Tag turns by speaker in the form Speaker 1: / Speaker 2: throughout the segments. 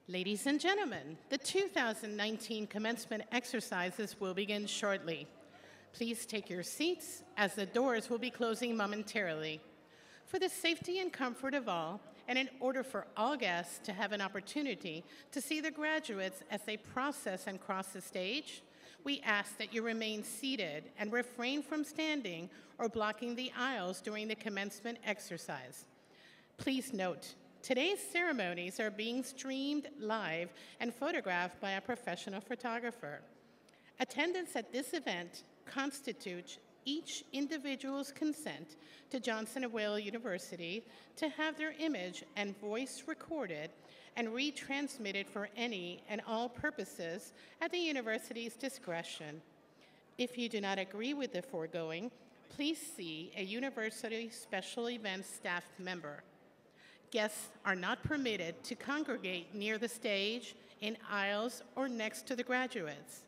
Speaker 1: Ladies and gentlemen, the 2019 commencement exercises will begin shortly. Please take your seats as the doors will be closing momentarily. For the safety and comfort of all, and in order for all guests to have an opportunity to see the graduates as they process and cross the stage, we ask that you remain seated and refrain from standing or blocking the aisles during the commencement exercise. Please note, today's ceremonies are being streamed live and photographed by a professional photographer. Attendance at this event constitutes each individual's consent to Johnson & Wales University to have their image and voice recorded and retransmitted for any and all purposes at the university's discretion. If you do not agree with the foregoing, please see a university special events staff member. Guests are not permitted to congregate near the stage, in aisles, or next to the graduates.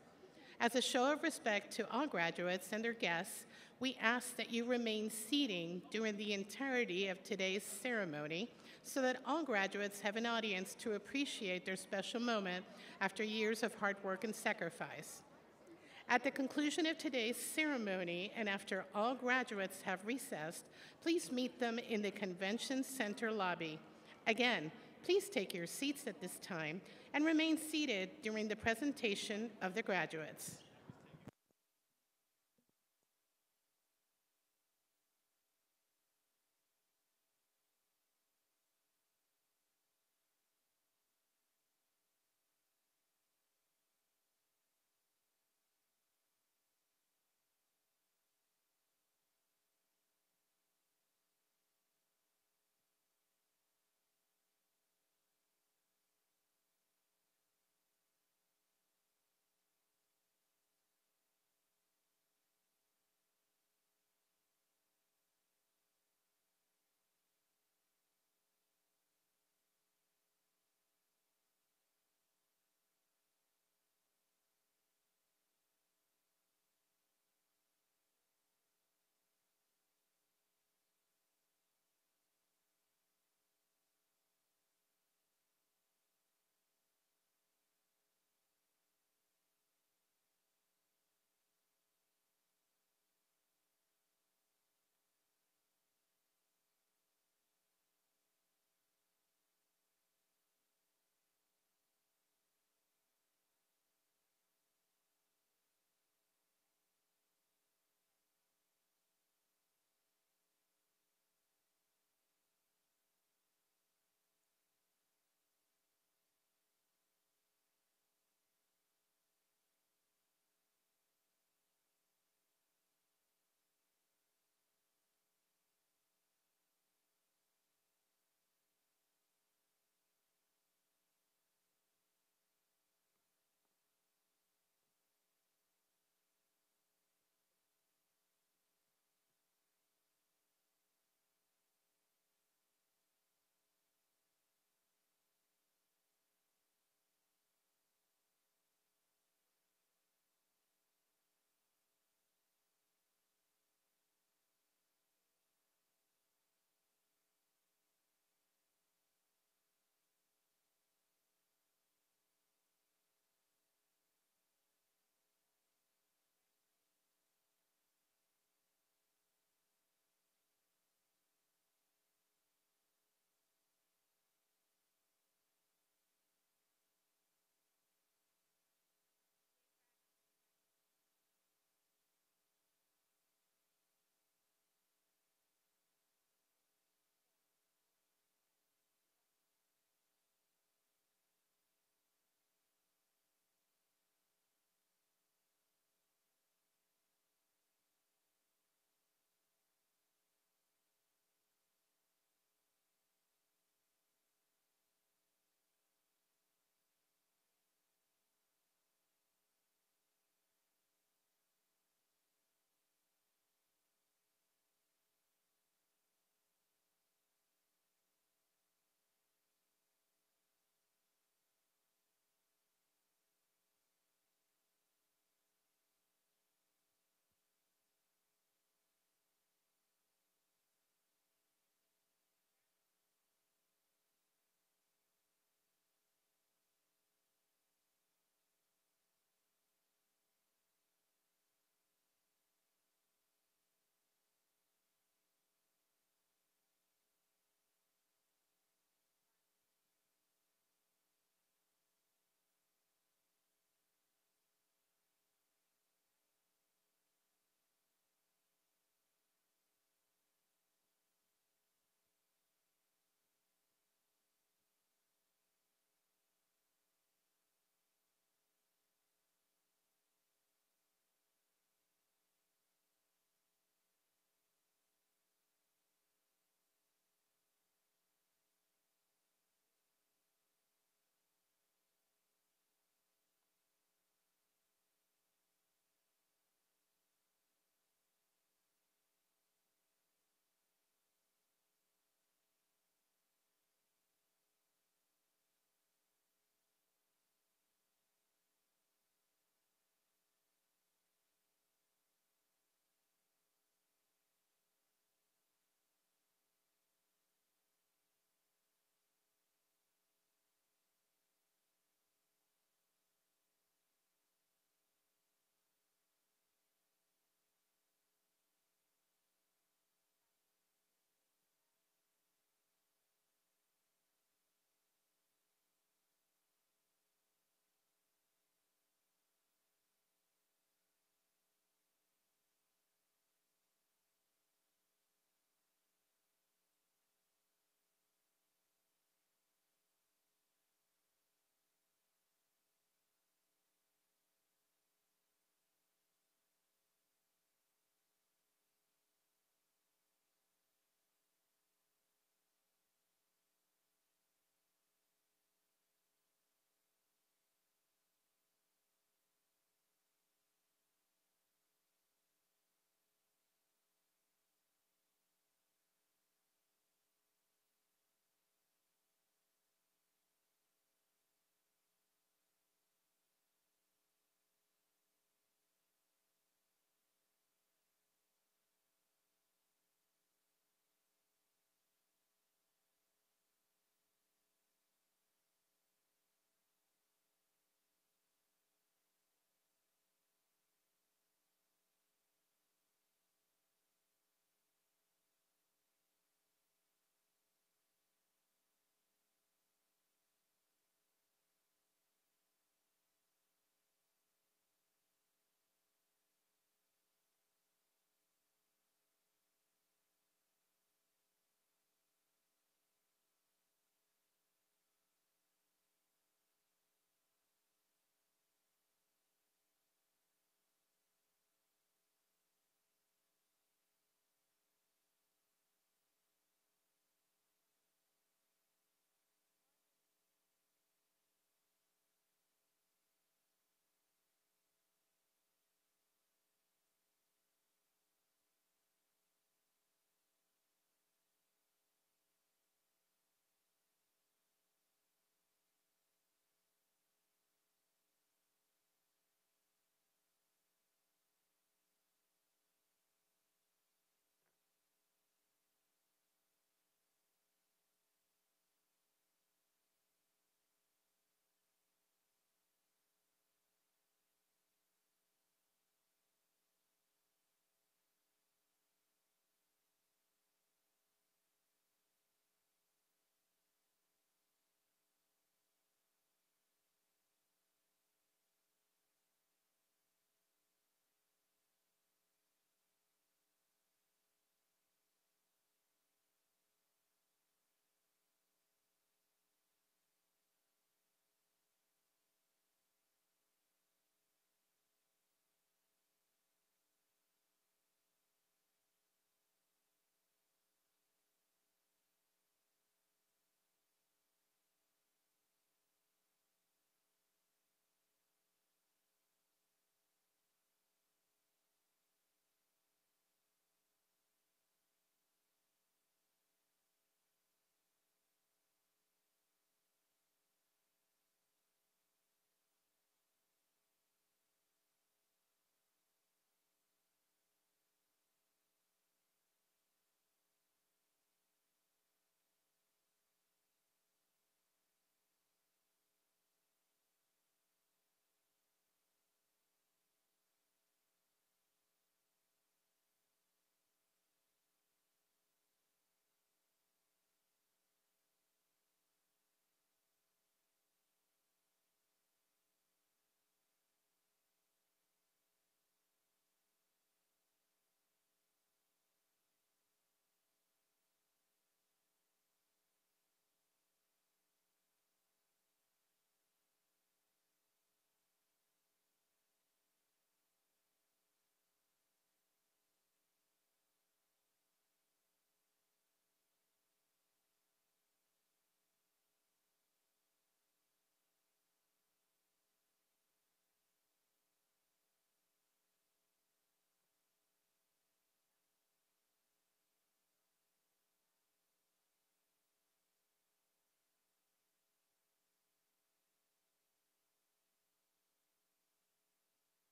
Speaker 1: As a show of respect to all graduates and their guests, we ask that you remain seating during the entirety of today's ceremony so that all graduates have an audience to appreciate their special moment after years of hard work and sacrifice. At the conclusion of today's ceremony and after all graduates have recessed, please meet them in the Convention Center lobby. Again, please take your seats at this time and remain seated during the presentation of the graduates.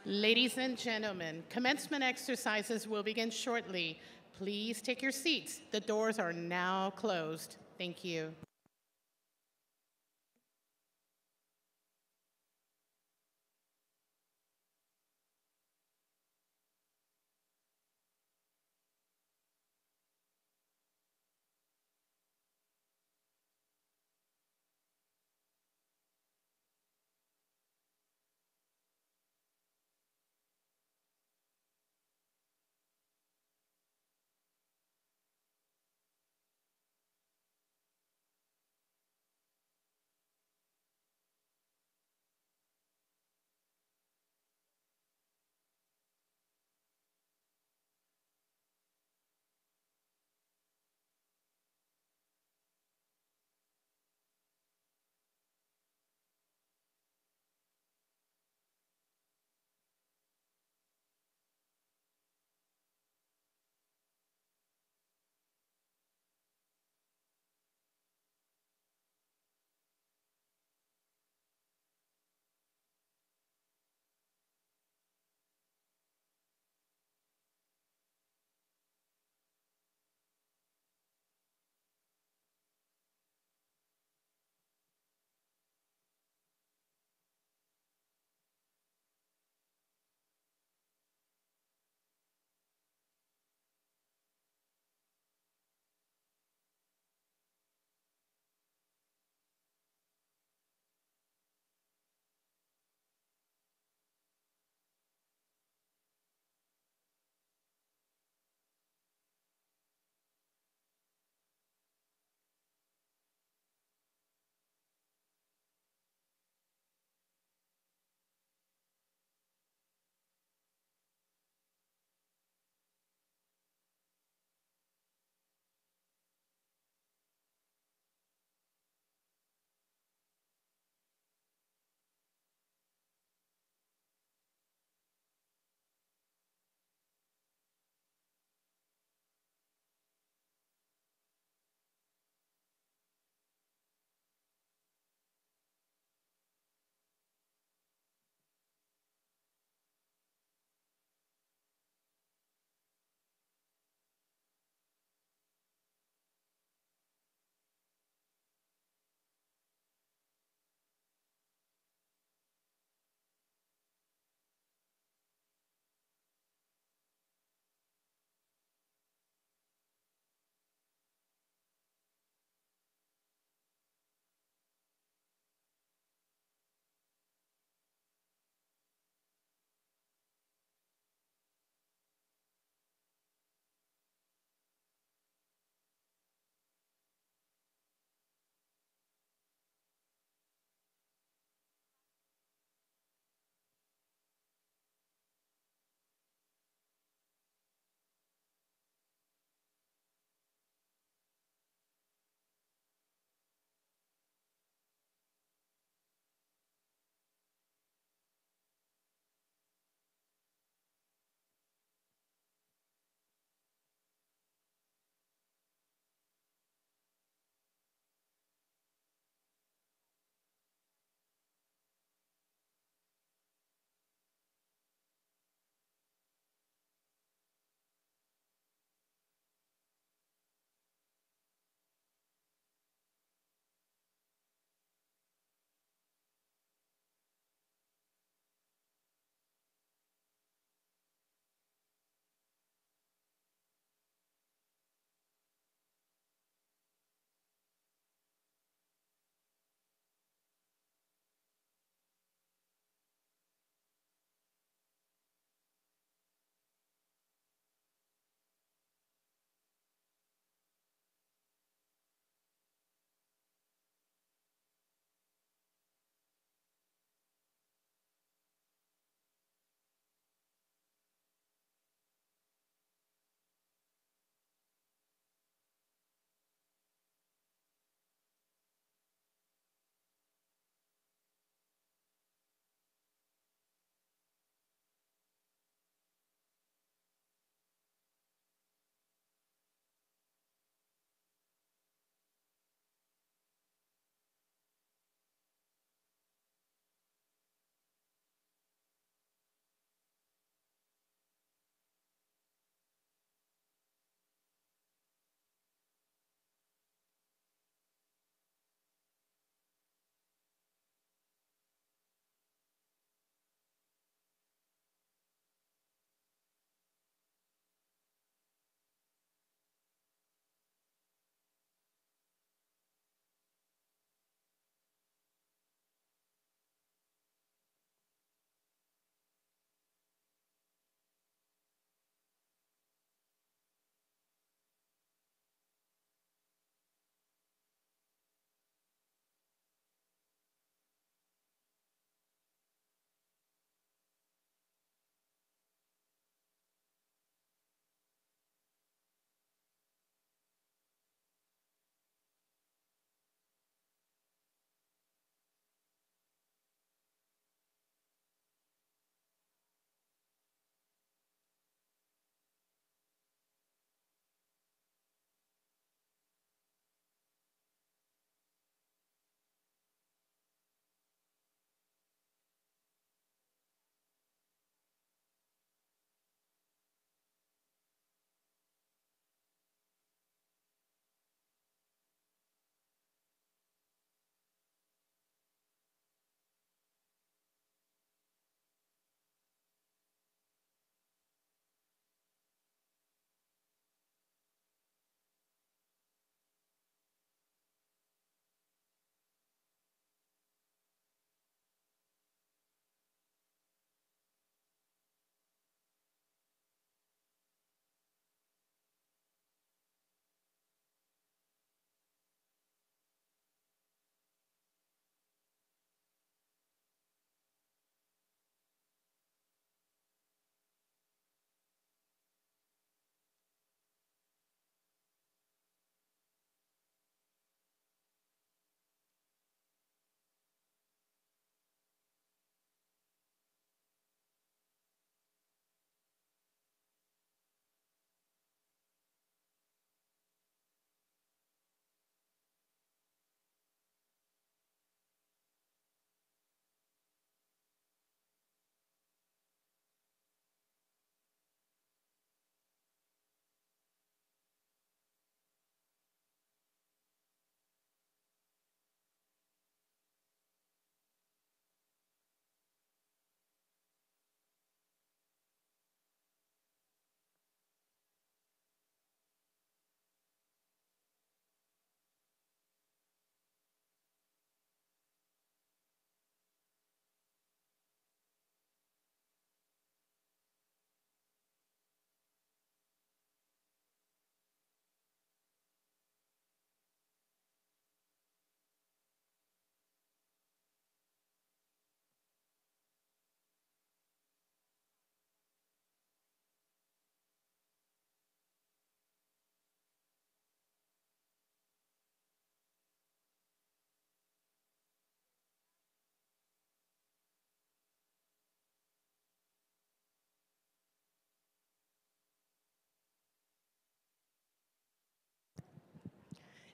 Speaker 1: Ladies and gentlemen, commencement exercises will begin shortly. Please take your seats. The doors are now closed. Thank you.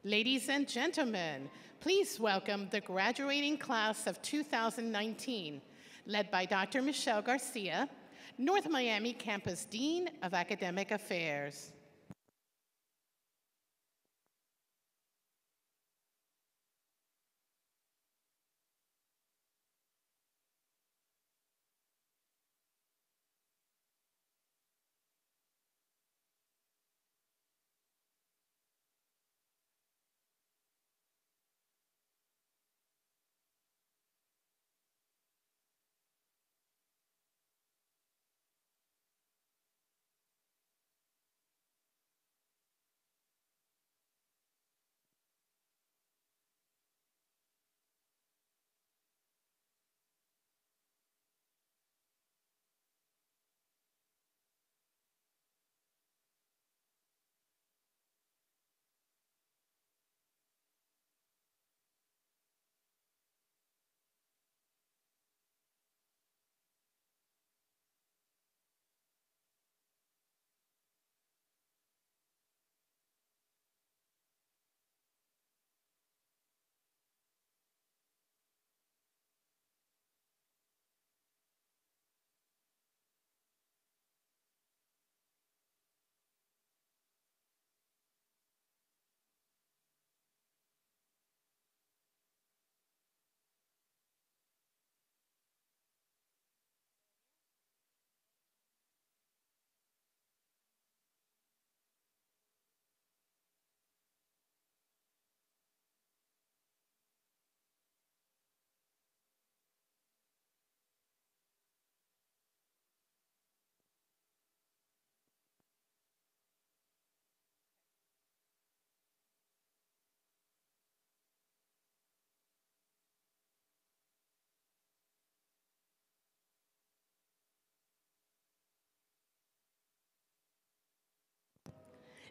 Speaker 1: Ladies and gentlemen, please welcome the graduating class of 2019, led by Dr. Michelle Garcia, North Miami Campus Dean of Academic Affairs.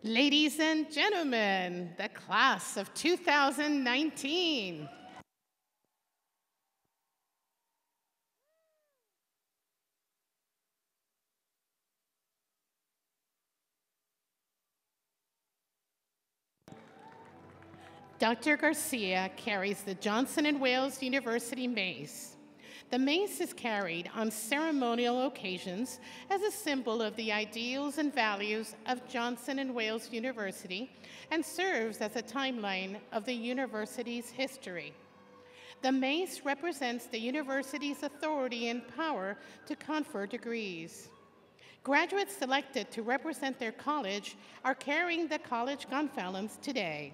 Speaker 1: Ladies and gentlemen, the class of 2019. Dr. Garcia carries the Johnson & Wales University Mace. The mace is carried on ceremonial occasions as a symbol of the ideals and values of Johnson & Wales University and serves as a timeline of the university's history. The mace represents the university's authority and power to confer degrees. Graduates selected to represent their college are carrying the college gonfalons today.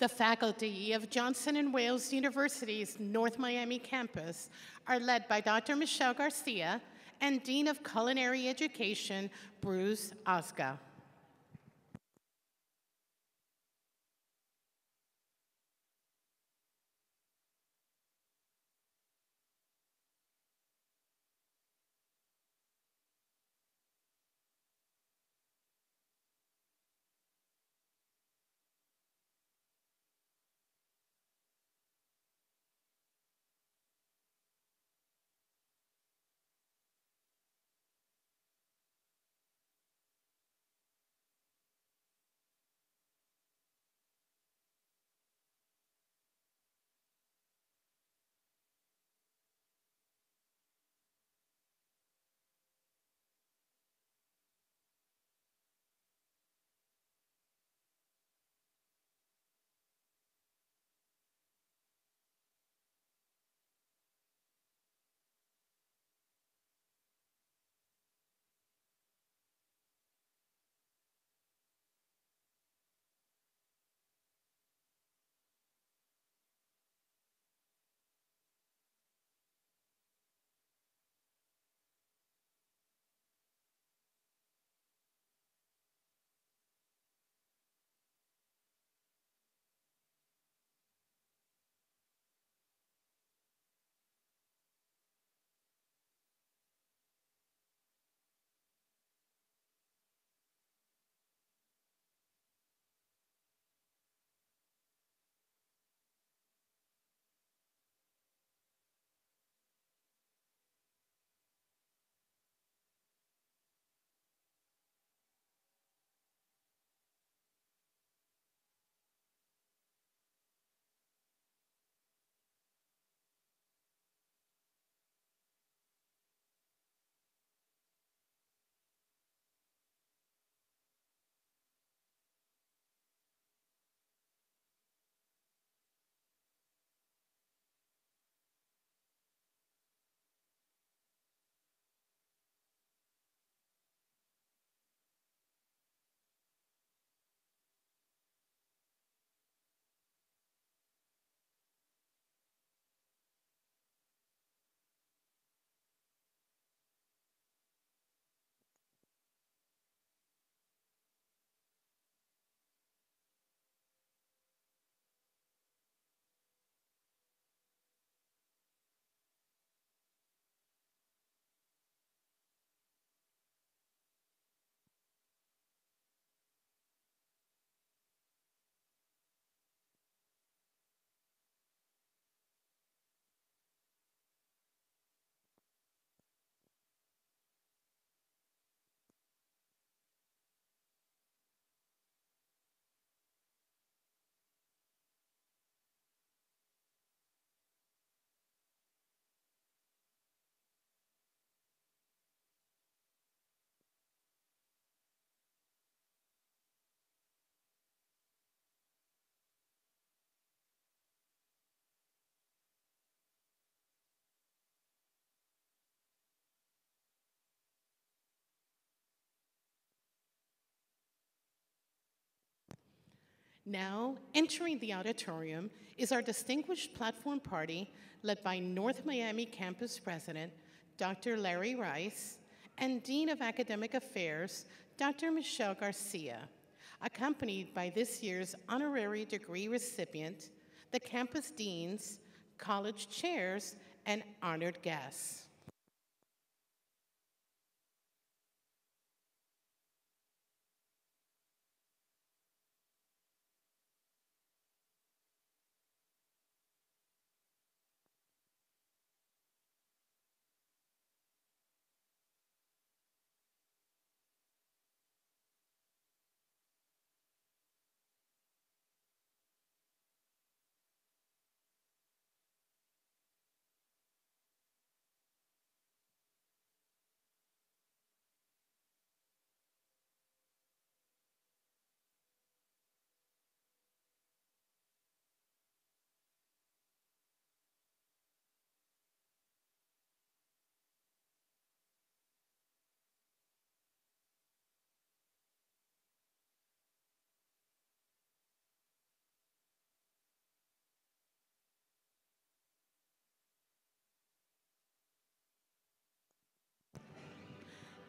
Speaker 1: The faculty of Johnson and Wales University's North Miami campus are led by Dr. Michelle Garcia and Dean of Culinary Education, Bruce Osga. Now, entering the auditorium is our distinguished platform party led by North Miami Campus President, Dr. Larry Rice, and Dean of Academic Affairs, Dr. Michelle Garcia, accompanied by this year's honorary degree recipient, the campus deans, college chairs, and honored guests.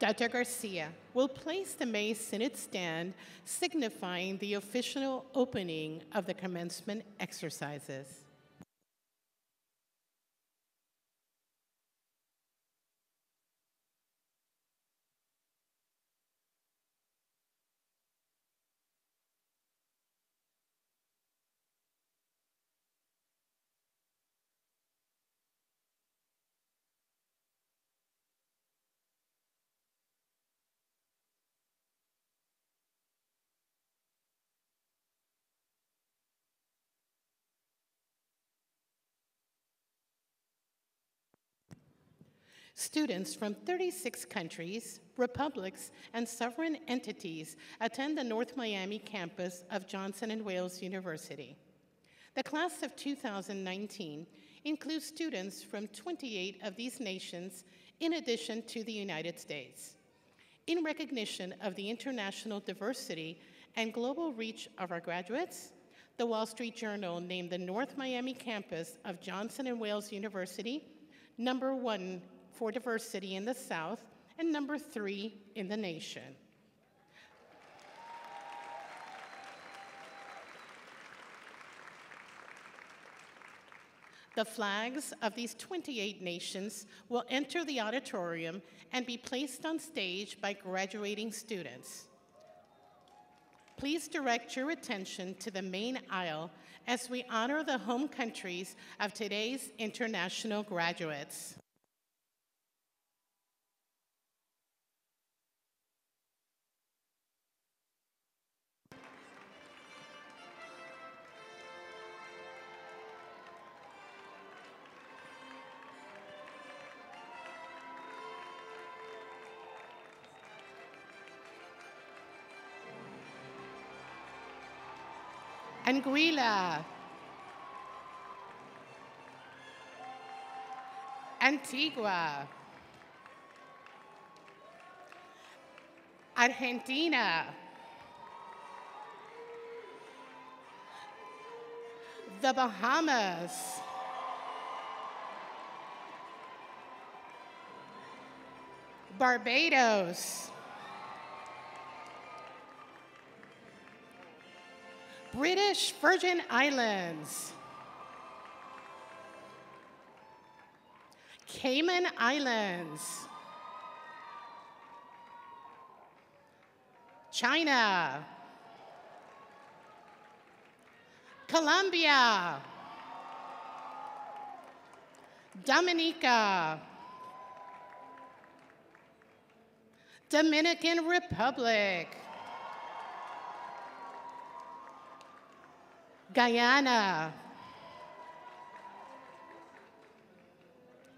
Speaker 1: Dr. Garcia will place the mace in its stand, signifying the official opening of the commencement exercises. Students from 36 countries, republics, and sovereign entities attend the North Miami campus of Johnson & Wales University. The class of 2019 includes students from 28 of these nations in addition to the United States. In recognition of the international diversity and global reach of our graduates, the Wall Street Journal named the North Miami campus of Johnson & Wales University #1 for diversity in the South and #3 in the nation. The flags of these 28 nations will enter the auditorium and be placed on stage by graduating students. Please direct your attention to the main aisle as we honor the home countries of today's international graduates. Anguilla, Antigua, Argentina, the Bahamas, Barbados, British Virgin Islands, Cayman Islands, China, Colombia, Dominica, Dominican Republic, Guyana,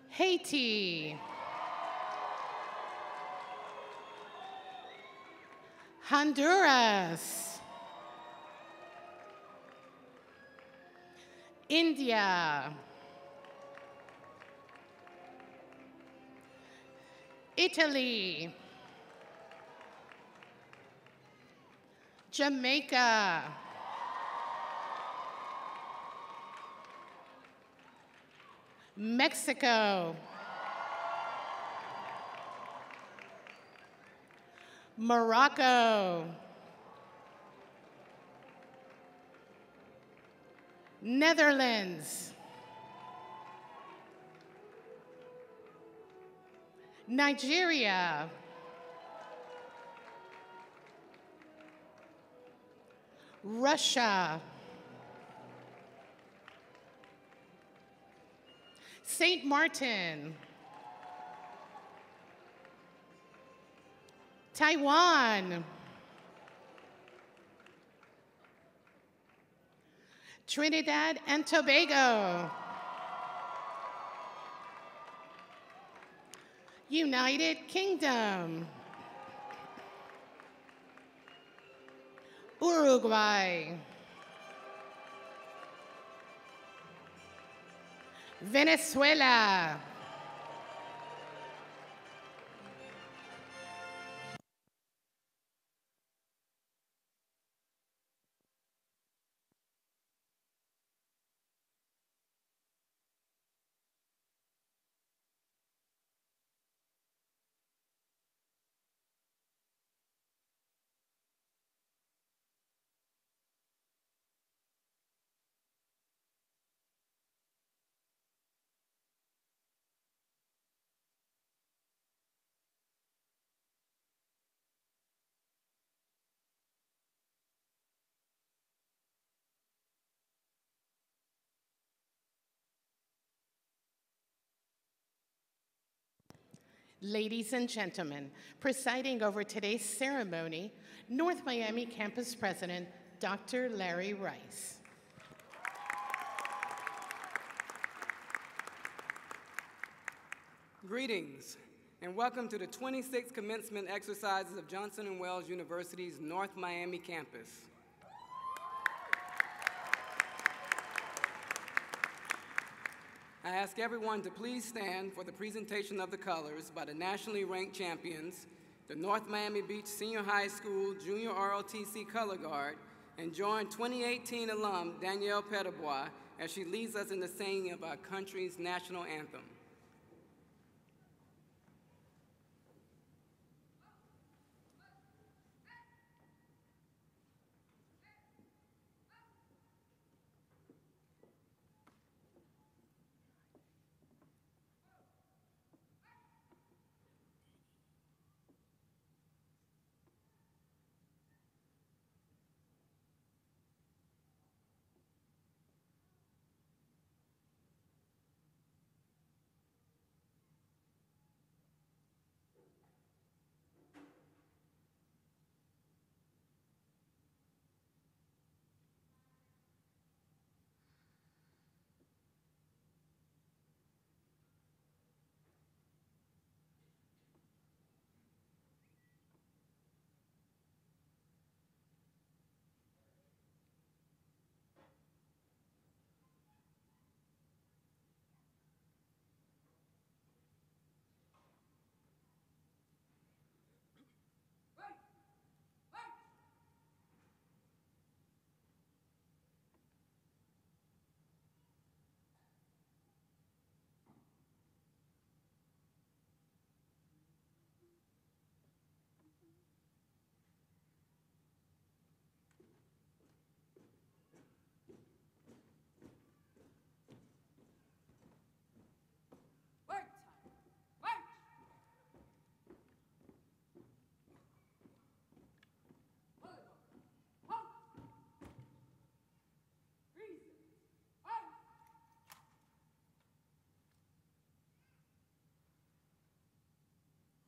Speaker 1: Haiti, Honduras, India, Italy, Jamaica, Mexico, Morocco, Netherlands, Nigeria, Russia, Saint Martin, Taiwan, Trinidad and Tobago, United Kingdom, Uruguay, Venezuela, Ladies and gentlemen, presiding over today's ceremony, North Miami Campus President, Dr. Larry Rice.
Speaker 2: Greetings, and welcome to the 26th commencement exercises of Johnson & Wales University's North Miami campus. I ask everyone to please stand for the presentation of the colors by the nationally ranked champions, the North Miami Beach Senior High School Junior ROTC Color Guard, and join 2018 alum Danielle Petitbois as she leads us in the singing of our country's national anthem.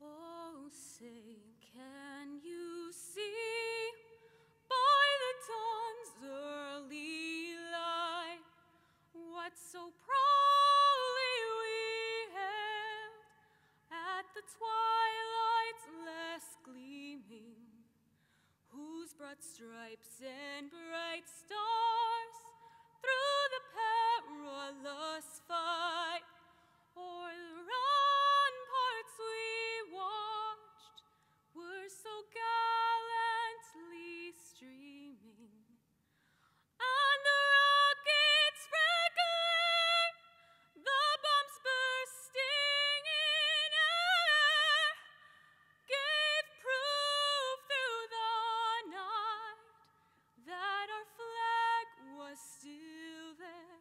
Speaker 3: Oh, say, can you see by the dawn's early light what so proudly we hailed at the twilight's last gleaming, whose broad stripes and bright stars through the perilous fight o'er the ramparts we watched were so gallantly streaming, and the rockets' red glare, the bombs bursting in air, gave proof through the night that our flag was still there.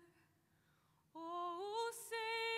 Speaker 3: Oh, say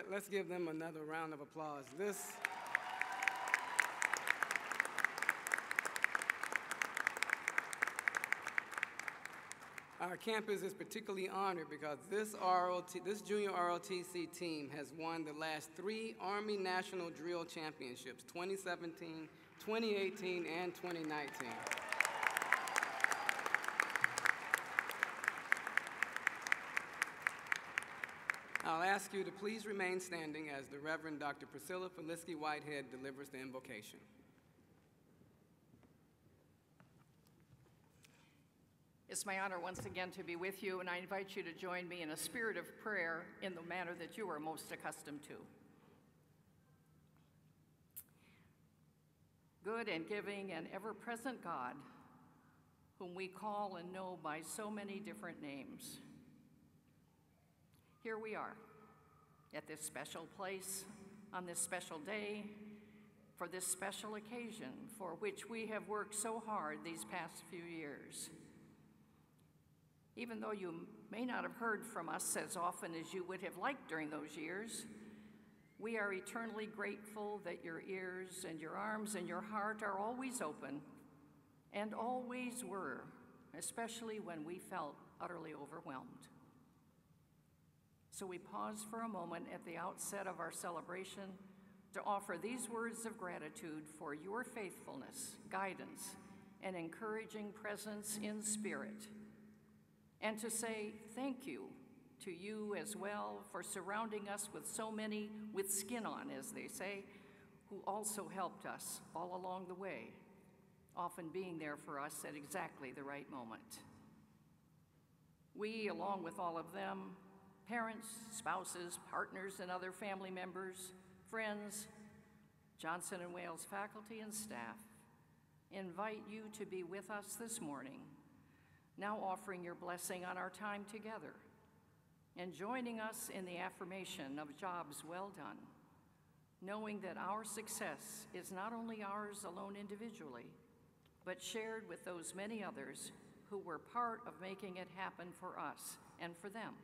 Speaker 2: Let's give them another round of applause. Our campus is particularly honored because this junior ROTC team has won the last 3 Army National Drill Championships, 2017, 2018, and 2019. I'll ask you to please remain standing as the Reverend Dr. Priscilla Felicki Whitehead delivers the invocation.
Speaker 4: It's my honor once again to be with you, and I invite you to join me in a spirit of prayer in the manner that you are most accustomed to. Good and giving and ever-present God, whom we call and know by so many different names. Here we are, at this special place, on this special day, for this special occasion for which we have worked so hard these past few years. Even though you may not have heard from us as often as you would have liked during those years, we are eternally grateful that your ears and your arms and your heart are always open, and always were, especially when we felt utterly overwhelmed. So we pause for a moment at the outset of our celebration to offer these words of gratitude for your faithfulness, guidance, and encouraging presence in spirit, and to say thank you to you as well for surrounding us with so many with skin on, as they say, who also helped us all along the way, often being there for us at exactly the right moment. We, along with all of them, parents, spouses, partners, and other family members, friends, Johnson & Wales faculty and staff, invite you to be with us this morning, now offering your blessing on our time together, and joining us in the affirmation of jobs well done, knowing that our success is not only ours alone individually, but shared with those many others who were part of making it happen for us and for them.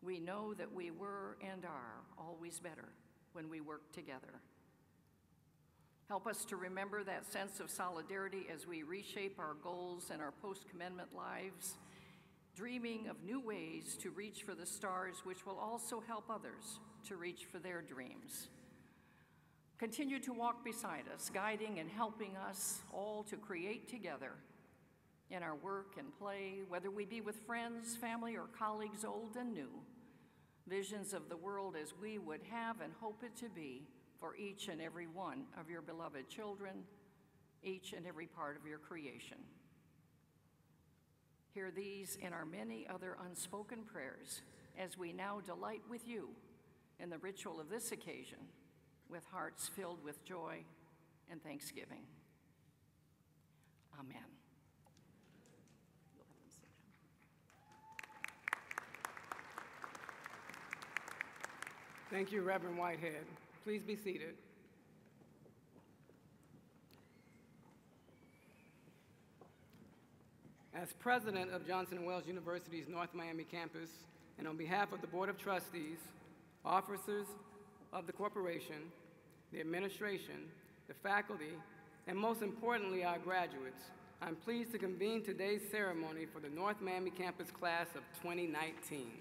Speaker 4: We know that we were and are always better when we work together. Help us to remember that sense of solidarity as we reshape our goals and our post-commencement lives, dreaming of new ways to reach for the stars, which will also help others to reach for their dreams. Continue to walk beside us, guiding and helping us all to create together in our work and play, whether we be with friends, family, or colleagues old and new, visions of the world as we would have and hope it to be for each and every one of your beloved children, each and every part of your creation. Hear these and our many other unspoken prayers as we now delight with you in the ritual of this occasion with hearts filled with joy and thanksgiving. Amen.
Speaker 2: Thank you, Reverend Whitehead. Please be seated. As president of Johnson & Wales University's North Miami campus, and on behalf of the Board of Trustees, officers of the corporation, the administration, the faculty, and most importantly, our graduates, I'm pleased to convene today's ceremony for the North Miami campus class of 2019.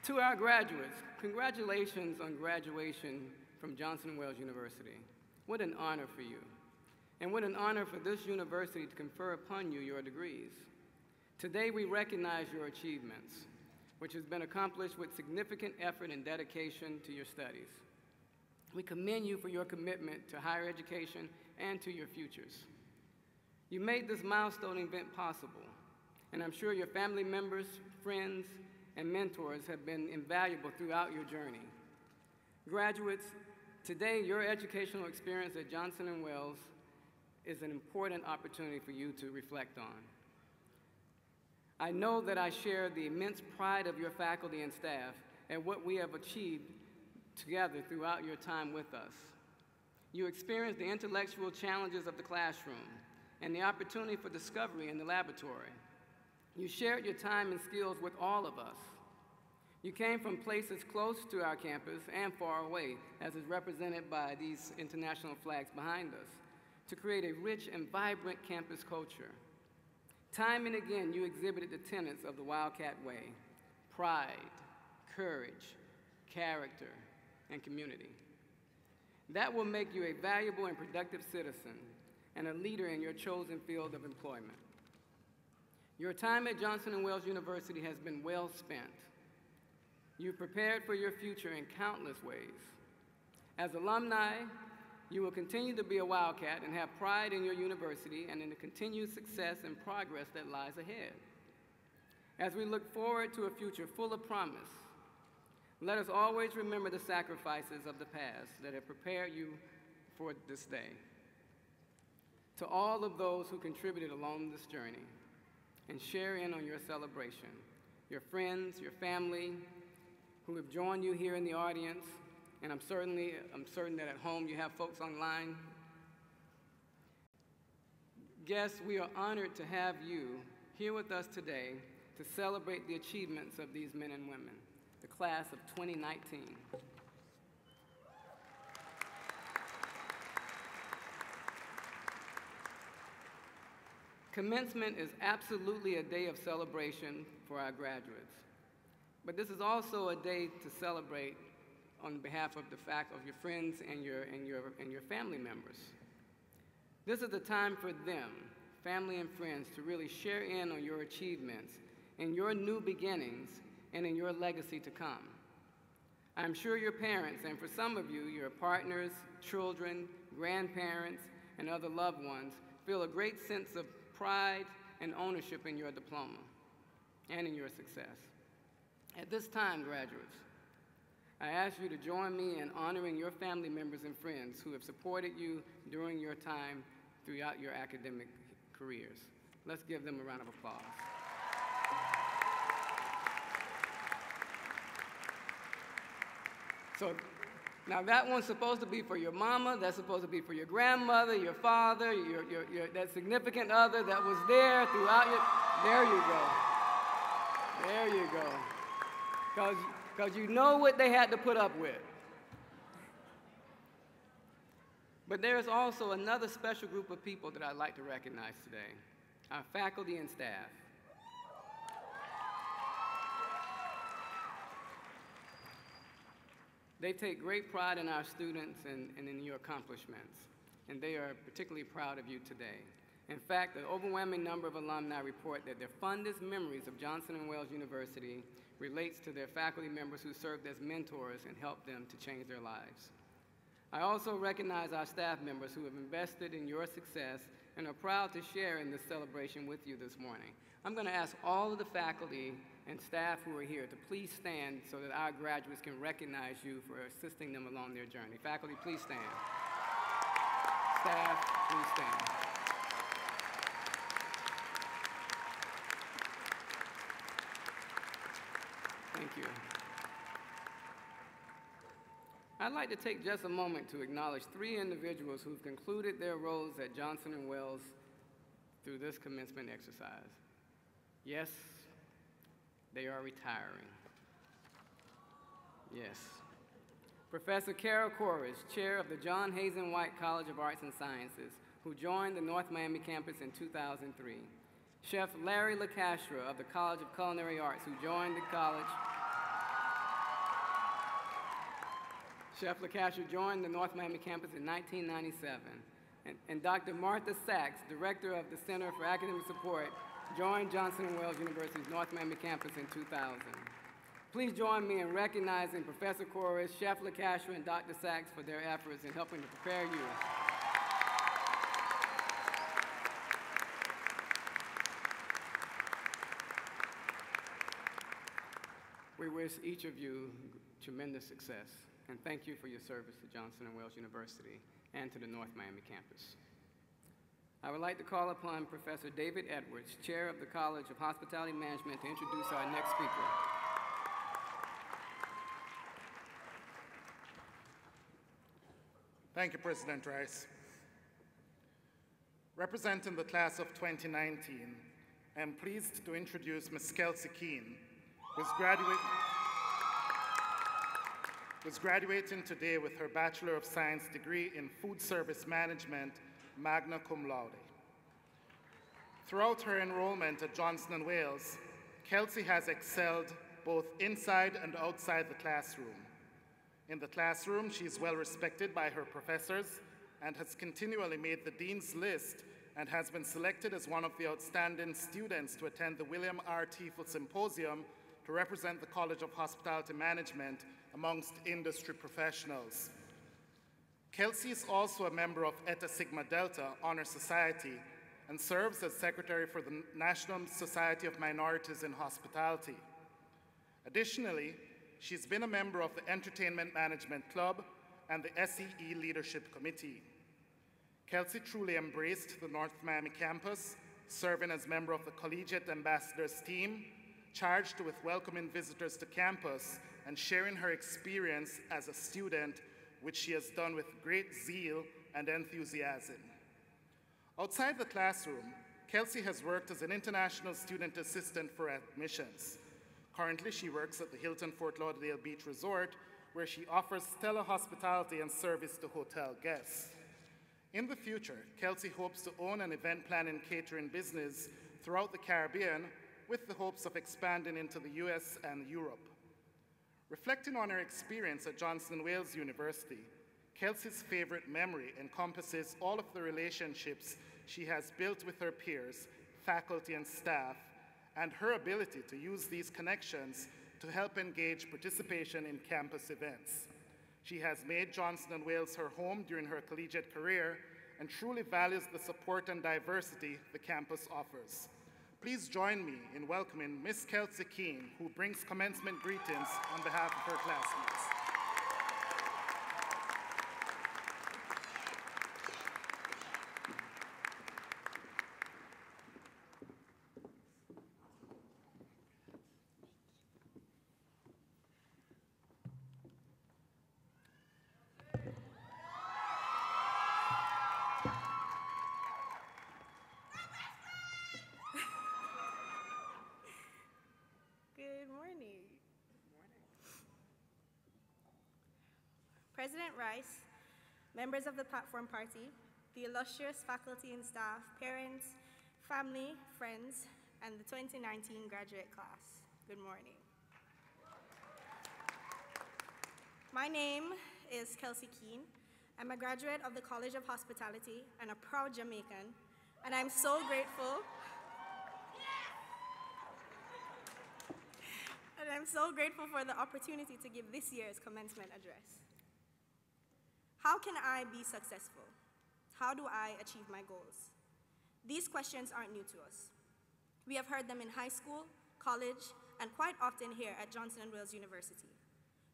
Speaker 2: To our graduates, congratulations on graduation from Johnson & Wales University. What an honor for you, and what an honor for this university to confer upon you your degrees. Today we recognize your achievements, which has been accomplished with significant effort and dedication to your studies. We commend you for your commitment to higher education and to your futures. You made this milestone event possible, and I'm sure your family members, friends, and mentors have been invaluable throughout your journey. Graduates, today your educational experience at Johnson & Wales is an important opportunity for you to reflect on. I know that I share the immense pride of your faculty and staff at what we have achieved together throughout your time with us. You experienced the intellectual challenges of the classroom and the opportunity for discovery in the laboratory. You shared your time and skills with all of us. You came from places close to our campus and far away, as is represented by these international flags behind us, to create a rich and vibrant campus culture. Time and again, you exhibited the tenets of the Wildcat Way: pride, courage, character, and community. That will make you a valuable and productive citizen and a leader in your chosen field of employment. Your time at Johnson & Wales University has been well spent. You've prepared for your future in countless ways. As alumni, you will continue to be a Wildcat and have pride in your university and in the continued success and progress that lies ahead. As we look forward to a future full of promise, let us always remember the sacrifices of the past that have prepared you for this day. To all of those who contributed along this journey and share in on your celebration, your friends, your family, who have joined you here in the audience, and I'm certain that at home you have folks online. Guests, we are honored to have you here with us today to celebrate the achievements of these men and women, the class of 2019. Commencement is absolutely a day of celebration for our graduates, but this is also a day to celebrate on behalf of your friends and your family members. This is a time for them, family and friends, to really share in on your achievements and your new beginnings and in your legacy to come. I'm sure your parents, and for some of you, your partners, children, grandparents, and other loved ones, feel a great sense of pride and ownership in your diploma and in your success. At this time, graduates, I ask you to join me in honoring your family members and friends who have supported you during your time throughout your academic careers. Let's give them a round of applause. So now that one's supposed to be for your mama, that's supposed to be for your grandmother, your father, that significant other that was there throughout your, there you go. There you go. Because you know what they had to put up with. But there's also another special group of people that I'd like to recognize today, our faculty and staff. They take great pride in our students and in your accomplishments, and they are particularly proud of you today. In fact, the overwhelming number of alumni report that their fondest memories of Johnson & Wales University relates to their faculty members who served as mentors and helped them to change their lives. I also recognize our staff members who have invested in your success and are proud to share in this celebration with you this morning. I'm going to ask all of the faculty and staff who are here to please stand so that our graduates can recognize you for assisting them along their journey. Faculty, please stand. Staff, please stand. Thank you. I'd like to take just a moment to acknowledge 3 individuals who've concluded their roles at Johnson & Wales through this commencement exercise. Yes, they are retiring. Yes. Professor Carol Corrish, chair of the John Hazen White College of Arts and Sciences, who joined the North Miami campus in 2003. Chef Larry LaCastro of the College of Culinary Arts, who joined the college. Chef LaCastro joined the North Miami campus in 1997. And Dr. Martha Sachs, director of the Center for Academic Support, joined Johnson & Wales University's North Miami campus in 2000. Please join me in recognizing Professor Corrish, Chef LaCastro, and Dr. Sachs for their efforts in helping to prepare you. We wish each of you tremendous success, and thank you for your service to Johnson & Wales University and to the North Miami campus. I would like to call upon Professor David Edwards, chair of the College of Hospitality Management, to introduce our next speaker.
Speaker 5: Thank you, President Rice. Representing the class of 2019, I am pleased to introduce Ms. Kelsey Keene, who is graduating today with her Bachelor of Science degree in Food Service Management, magna cum laude. Throughout her enrollment at Johnson & Wales, Kelsey has excelled both inside and outside the classroom. In the classroom, she is well respected by her professors and has continually made the Dean's List and has been selected as one of the outstanding students to attend the William R. Tiefel Symposium to represent the College of Hospitality Management amongst industry professionals. Kelsey is also a member of Eta Sigma Delta Honor Society and serves as Secretary for the National Society of Minorities in Hospitality. Additionally, she's been a member of the Entertainment Management Club and the SEE Leadership Committee. Kelsey truly embraced the North Miami campus, serving as member of the Collegiate Ambassadors team, charged with welcoming visitors to campus and sharing her experience as a student, which she has done with great zeal and enthusiasm. Outside the classroom, Kelsey has worked as an international student assistant for admissions. Currently, she works at the Hilton Fort Lauderdale Beach Resort, where she offers stellar hospitality and service to hotel guests. In the future, Kelsey hopes to own an event planning catering business throughout the Caribbean with the hopes of expanding into the US and Europe. Reflecting on her experience at Johnson & Wales University, Kelsey's favorite memory encompasses all of the relationships she has built with her peers, faculty, and staff, and her ability to use these connections to help engage participation in campus events. She has made Johnson & Wales her home during her collegiate career and truly values the support and diversity the campus offers. Please join me in welcoming Ms. Kelsey Keene, who brings commencement greetings on behalf of her classmates.
Speaker 6: President Rice, members of the Platform Party, the illustrious faculty and staff, parents, family, friends, and the 2019 graduate class, good morning. My name is Kelsey Keene. I'm a graduate of the College of Hospitality and a proud Jamaican, and I'm so grateful. And I'm so grateful for the opportunity to give this year's commencement address. How can I be successful? How do I achieve my goals? These questions aren't new to us. We have heard them in high school, college, and quite often here at Johnson & Wales University.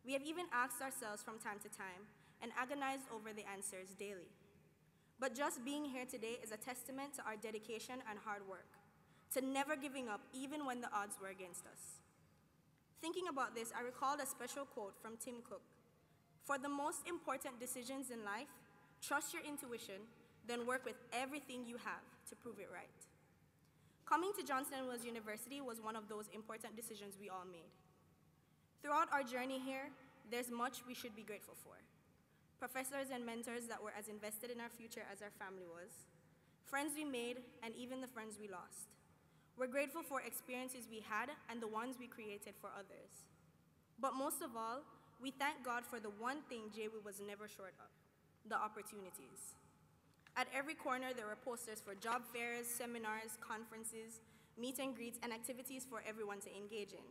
Speaker 6: We have even asked ourselves from time to time and agonized over the answers daily. But just being here today is a testament to our dedication and hard work, to never giving up even when the odds were against us. Thinking about this, I recalled a special quote from Tim Cook. For the most important decisions in life, trust your intuition, then work with everything you have to prove it right. Coming to Johnson & Wales University was one of those important decisions we all made. Throughout our journey here, there's much we should be grateful for. Professors and mentors that were as invested in our future as our family was, friends we made, and even the friends we lost. We're grateful for experiences we had and the ones we created for others. But most of all, we thank God for the one thing JW was never short of, the opportunities. At every corner, there were posters for job fairs, seminars, conferences, meet and greets, and activities for everyone to engage in.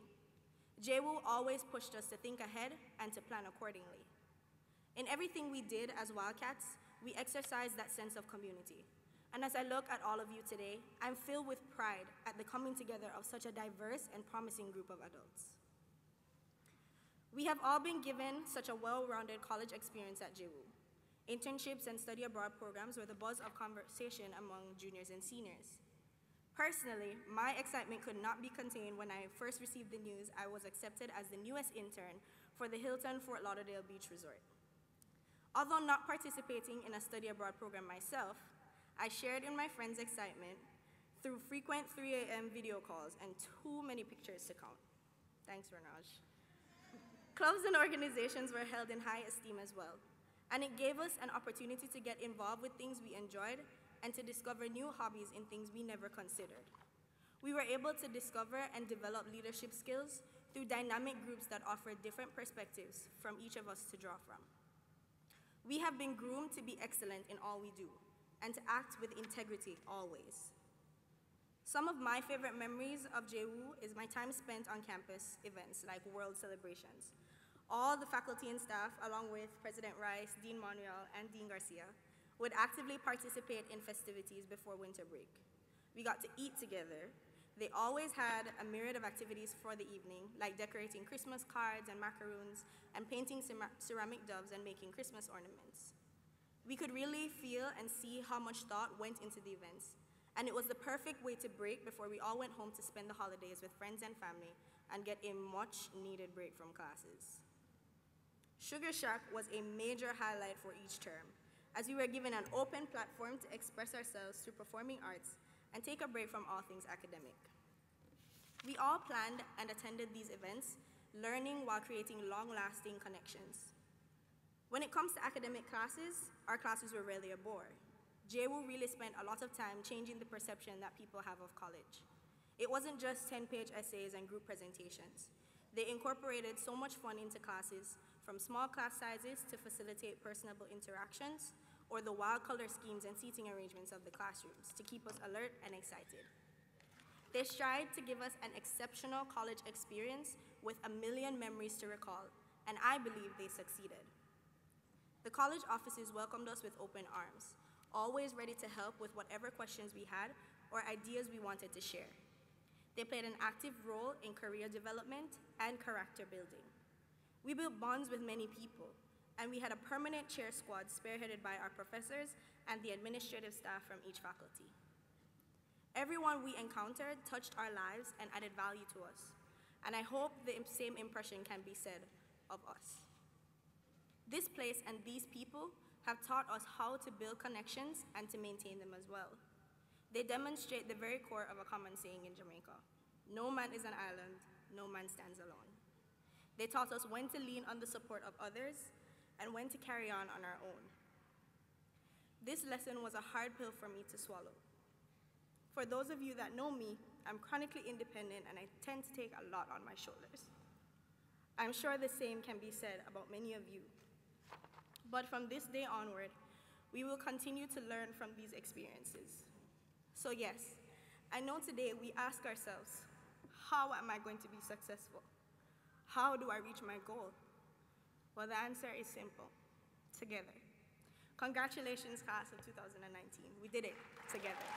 Speaker 6: JW always pushed us to think ahead and to plan accordingly. In everything we did as Wildcats, we exercised that sense of community. And as I look at all of you today, I'm filled with pride at the coming together of such a diverse and promising group of adults. We have all been given such a well-rounded college experience at JW. Internships and study abroad programs were the buzz of conversation among juniors and seniors. Personally, my excitement could not be contained when I first received the news I was accepted as the newest intern for the Hilton Fort Lauderdale Beach Resort. Although not participating in a study abroad program myself, I shared in my friends' excitement, through frequent 3 a.m. video calls and too many pictures to count. Thanks, Ranaj. Clubs and organizations were held in high esteem as well, and it gave us an opportunity to get involved with things we enjoyed and to discover new hobbies in things we never considered. We were able to discover and develop leadership skills through dynamic groups that offered different perspectives from each of us to draw from. We have been groomed to be excellent in all we do and to act with integrity always. Some of my favorite memories of JWU is my time spent on campus events like World Celebrations. All the faculty and staff, along with President Rice, Dean Manuel, and Dean Garcia, would actively participate in festivities before winter break. We got to eat together. They always had a myriad of activities for the evening, like decorating Christmas cards and macaroons, and painting ceramic doves and making Christmas ornaments. We could really feel and see how much thought went into the events, and it was the perfect way to break before we all went home to spend the holidays with friends and family and get a much-needed break from classes. Sugar Shack was a major highlight for each term, as we were given an open platform to express ourselves through performing arts and take a break from all things academic. We all planned and attended these events, learning while creating long-lasting connections. When it comes to academic classes, our classes were rarely a bore. JWU really spent a lot of time changing the perception that people have of college. It wasn't just 10-page essays and group presentations. They incorporated so much fun into classes, from small class sizes to facilitate personable interactions, or the wild color schemes and seating arrangements of the classrooms to keep us alert and excited. They strive to give us an exceptional college experience with a million memories to recall, and I believe they succeeded. The college offices welcomed us with open arms, always ready to help with whatever questions we had or ideas we wanted to share. They played an active role in career development and character building. We built bonds with many people, and we had a permanent chair squad spearheaded by our professors and the administrative staff from each faculty. Everyone we encountered touched our lives and added value to us, and I hope the same impression can be said of us. This place and these people have taught us how to build connections and to maintain them as well. They demonstrate the very core of a common saying in Jamaica: no man is an island, no man stands alone. They taught us when to lean on the support of others and when to carry on our own. This lesson was a hard pill for me to swallow. For those of you that know me, I'm chronically independent and I tend to take a lot on my shoulders. I'm sure the same can be said about many of you. But from this day onward, we will continue to learn from these experiences. So yes, I know today we ask ourselves, how am I going to be successful? How do I reach my goal? Well, the answer is simple: together. Congratulations, class of 2019. We did it together.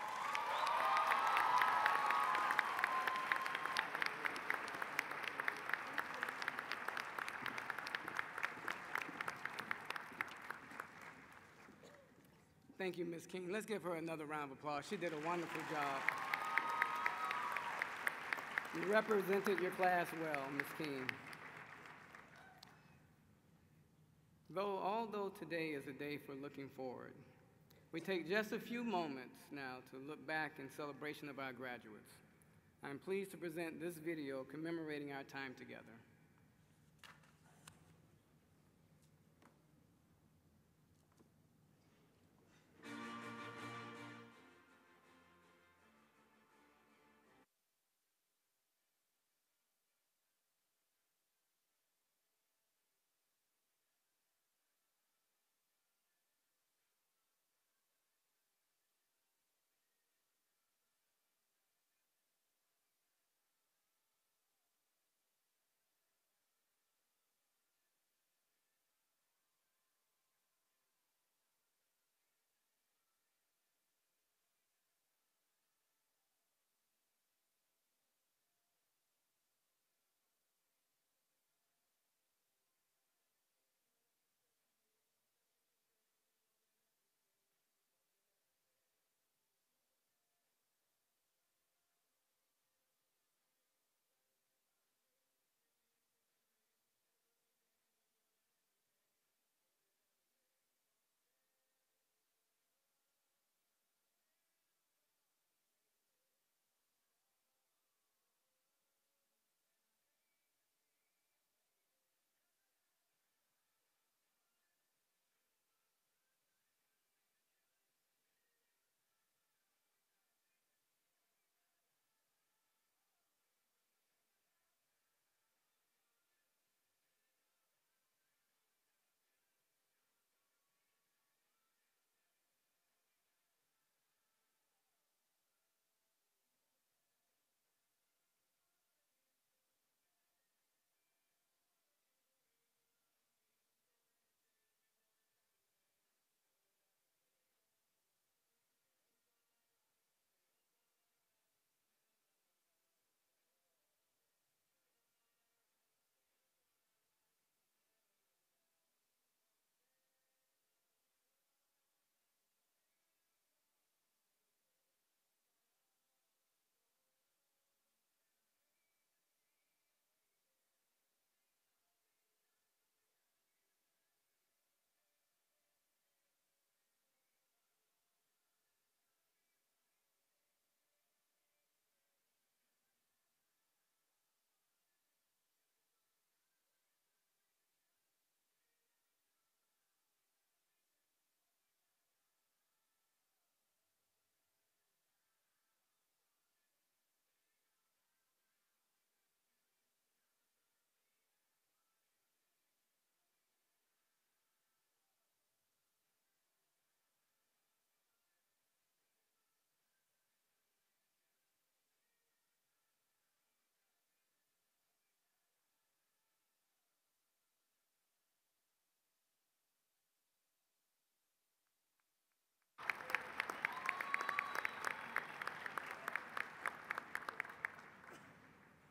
Speaker 2: Thank you, Ms. King. Let's give her another round of applause. She did a wonderful job. You represented your class well, Ms. King. Although today is a day for looking forward, we take just a few moments now to look back in celebration of our graduates. I'm pleased to present this video commemorating our time together.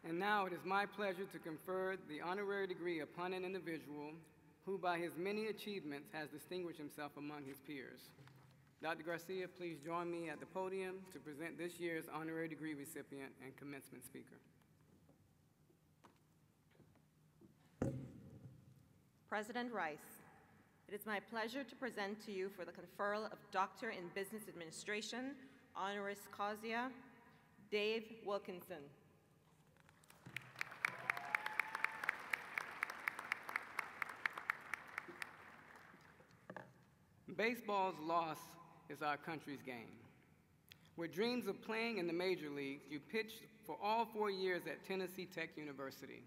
Speaker 2: And now it is my pleasure to confer the honorary degree upon an individual who, by his many achievements, has distinguished himself among his peers. Dr. Garcia, please join me at the podium to present this year's honorary degree recipient and commencement speaker.
Speaker 7: President Rice, it is my pleasure to present to you for the conferral of Doctor in Business Administration, honoris causa, Dave Wilkinson.
Speaker 2: Baseball's loss is our country's game. With dreams of playing in the major leagues, you pitched for all 4 years at Tennessee Tech University.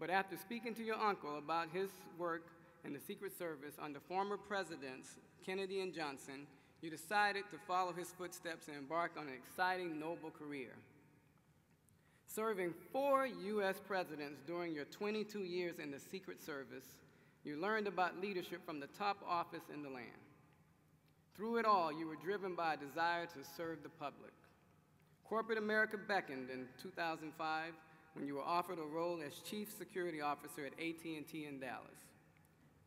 Speaker 2: But after speaking to your uncle about his work in the Secret Service under former presidents Kennedy and Johnson, you decided to follow his footsteps and embark on an exciting, noble career. Serving 4 U.S. presidents during your 22 years in the Secret Service, you learned about leadership from the top office in the land. Through it all, you were driven by a desire to serve the public. Corporate America beckoned in 2005 when you were offered a role as Chief Security Officer at AT&T in Dallas.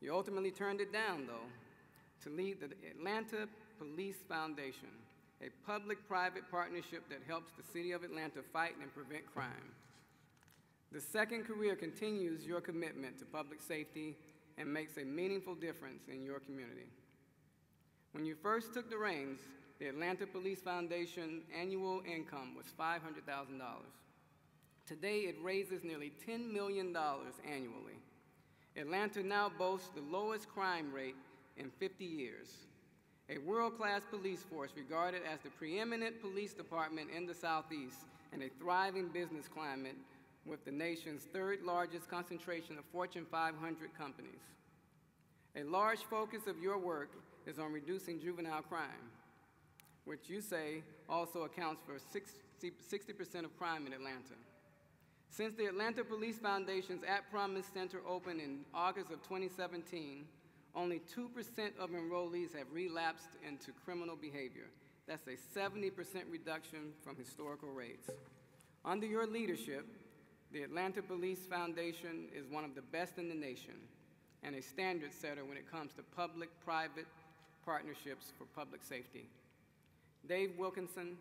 Speaker 2: You ultimately turned it down, though, to lead the Atlanta Police Foundation, a public-private partnership that helps the city of Atlanta fight and prevent crime. The second career continues your commitment to public safety and makes a meaningful difference in your community. When you first took the reins, the Atlanta Police Foundation annual income was $500,000. Today, it raises nearly $10 million annually. Atlanta now boasts the lowest crime rate in 50 years, a world-class police force regarded as the preeminent police department in the Southeast, and a thriving business climate with the nation's third largest concentration of Fortune 500 companies. A large focus of your work is on reducing juvenile crime, which you say also accounts for 60% of crime in Atlanta. Since the Atlanta Police Foundation's At Promise Center opened in August of 2017, only 2% of enrollees have relapsed into criminal behavior. That's a 70% reduction from historical rates. Under your leadership, the Atlanta Police Foundation is one of the best in the nation and a standard setter when it comes to public-private partnerships for public safety. Dave Wilkinson,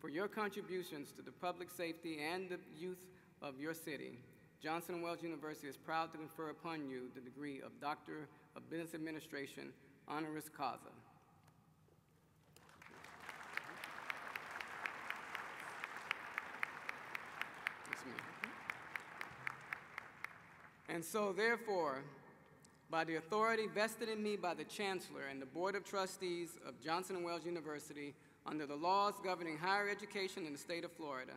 Speaker 2: for your contributions to the public safety and the youth of your city, Johnson & Wales University is proud to confer upon you the degree of Doctor of Business Administration, honoris causa. And so, therefore, by the authority vested in me by the Chancellor and the Board of Trustees of Johnson & Wales University, under the laws governing higher education in the state of Florida,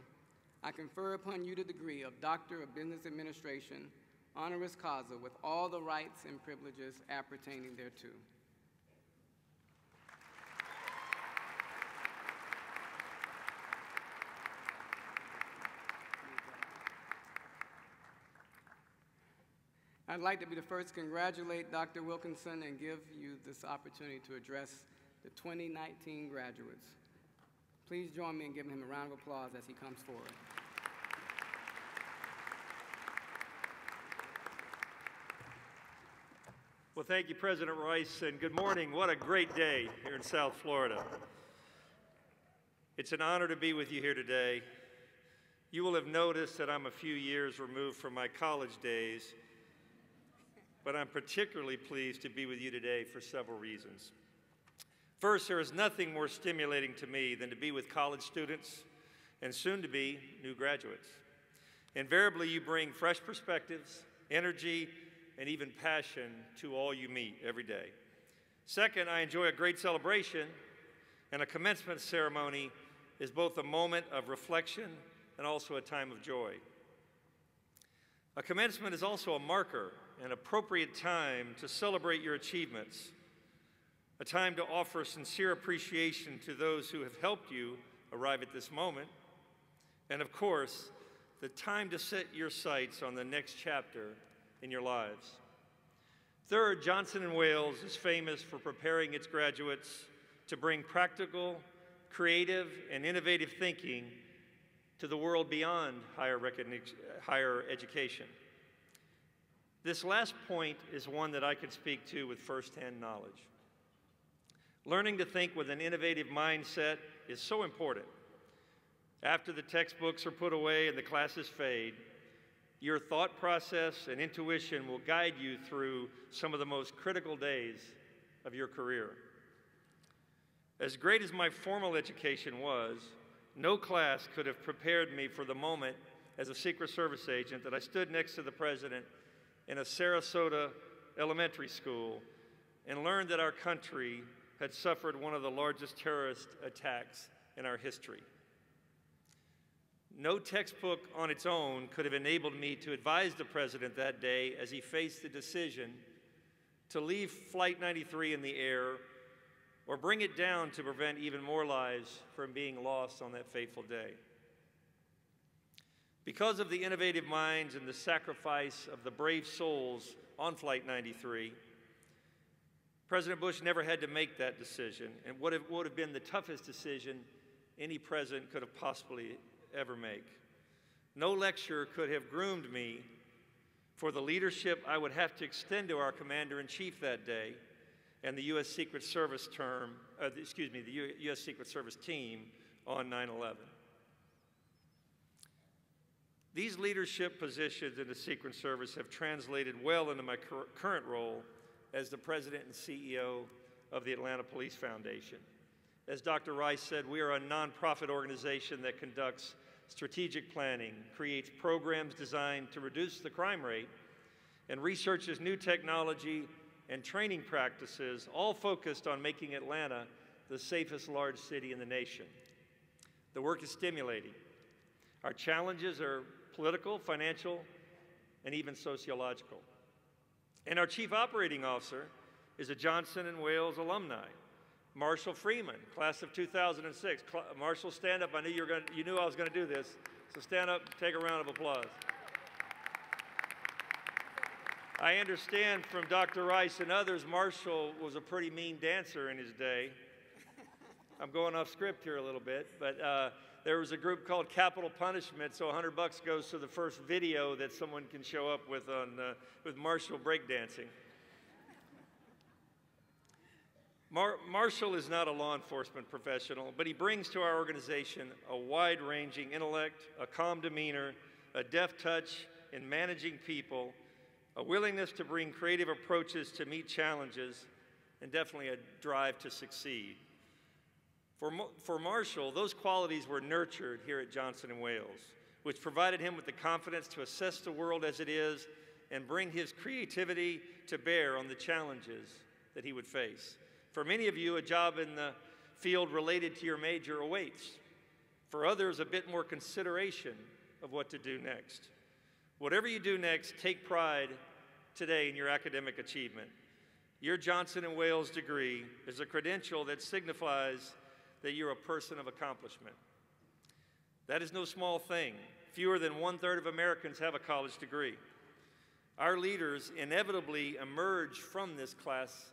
Speaker 2: I confer upon you the degree of Doctor of Business Administration, honoris causa, with all the rights and privileges appertaining thereto. I'd like to be the first to congratulate Dr. Wilkinson and give you this opportunity to address the 2019 graduates. Please join me in giving him a round of applause as he comes forward.
Speaker 8: Well, thank you, President Rice, and good morning. What a great day here in South Florida. It's an honor to be with you here today. You will have noticed that I'm a few years removed from my college days, but I'm particularly pleased to be with you today for several reasons. First, there is nothing more stimulating to me than to be with college students and soon-to-be new graduates. Invariably, you bring fresh perspectives, energy, and even passion to all you meet every day. Second, I enjoy a great celebration, and a commencement ceremony is both a moment of reflection and also a time of joy. A commencement is also a marker, an appropriate time to celebrate your achievements, a time to offer sincere appreciation to those who have helped you arrive at this moment, and of course, the time to set your sights on the next chapter in your lives. Third, Johnson & Wales is famous for preparing its graduates to bring practical, creative, and innovative thinking to the world beyond higher education. This last point is one that I can speak to with firsthand knowledge. Learning to think with an innovative mindset is so important. After the textbooks are put away and the classes fade, your thought process and intuition will guide you through some of the most critical days of your career. As great as my formal education was, no class could have prepared me for the moment as a Secret Service agent that I stood next to the President in a Sarasota elementary school and learned that our country had suffered one of the largest terrorist attacks in our history. No textbook on its own could have enabled me to advise the President that day as he faced the decision to leave Flight 93 in the air or bring it down to prevent even more lives from being lost on that fateful day. Because of the innovative minds and the sacrifice of the brave souls on Flight 93, President Bush never had to make that decision, and would have been the toughest decision any president could have possibly ever make. No lecture could have groomed me for the leadership I would have to extend to our Commander-in-Chief that day and the U.S. Secret Service the U.S. Secret Service team on 9/11. These leadership positions in the Secret Service have translated well into my current role as the President and CEO of the Atlanta Police Foundation. As Dr. Rice said, we are a nonprofit organization that conducts strategic planning, creates programs designed to reduce the crime rate, and researches new technology and training practices, all focused on making Atlanta the safest large city in the nation. The work is stimulating. Our challenges are political, financial, and even sociological. And our Chief Operating Officer is a Johnson & Wales alumni, Marshall Freeman, class of 2006. Marshall, stand up. I knew you knew I was going to do this, so stand up, take a round of applause. I understand from Dr. Rice and others, Marshall was a pretty mean dancer in his day. I'm going off script here a little bit, but there was a group called Capital Punishment, so $100 goes to the first video that someone can show up with with Marshall breakdancing. Marshall is not a law enforcement professional, but he brings to our organization a wide-ranging intellect, a calm demeanor, a deft touch in managing people, a willingness to bring creative approaches to meet challenges, and definitely a drive to succeed. For Marshall, those qualities were nurtured here at Johnson & Wales, which provided him with the confidence to assess the world as it is and bring his creativity to bear on the challenges that he would face. For many of you, a job in the field related to your major awaits. For others, a bit more consideration of what to do next. Whatever you do next, take pride today in your academic achievement. Your Johnson & Wales degree is a credential that signifies that you're a person of accomplishment. That is no small thing. Fewer than 1/3 of Americans have a college degree. Our leaders inevitably emerge from this class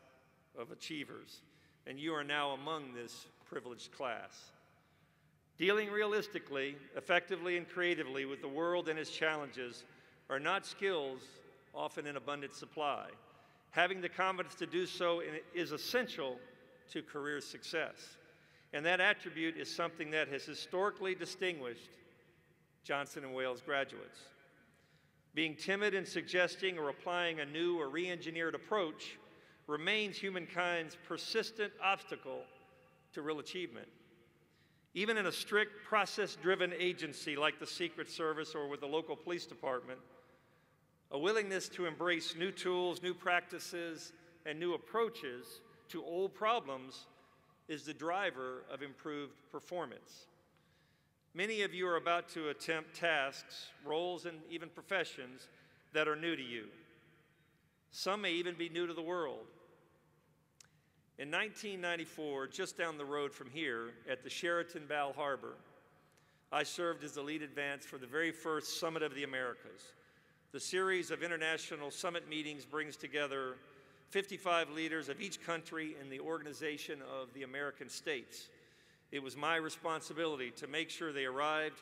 Speaker 8: of achievers, and you are now among this privileged class. Dealing realistically, effectively, and creatively with the world and its challenges are not skills often in abundant supply. Having the confidence to do so is essential to career success. And that attribute is something that has historically distinguished Johnson & Wales graduates. Being timid in suggesting or applying a new or re-engineered approach remains humankind's persistent obstacle to real achievement. Even in a strict process-driven agency like the Secret Service or with the local police department, a willingness to embrace new tools, new practices, and new approaches to old problems is the driver of improved performance. Many of you are about to attempt tasks, roles, and even professions that are new to you. Some may even be new to the world. In 1994, just down the road from here, at the Sheraton Bal Harbor, I served as the lead advance for the very first Summit of the Americas. The series of international summit meetings brings together 55 leaders of each country in the Organization of the American States. It was my responsibility to make sure they arrived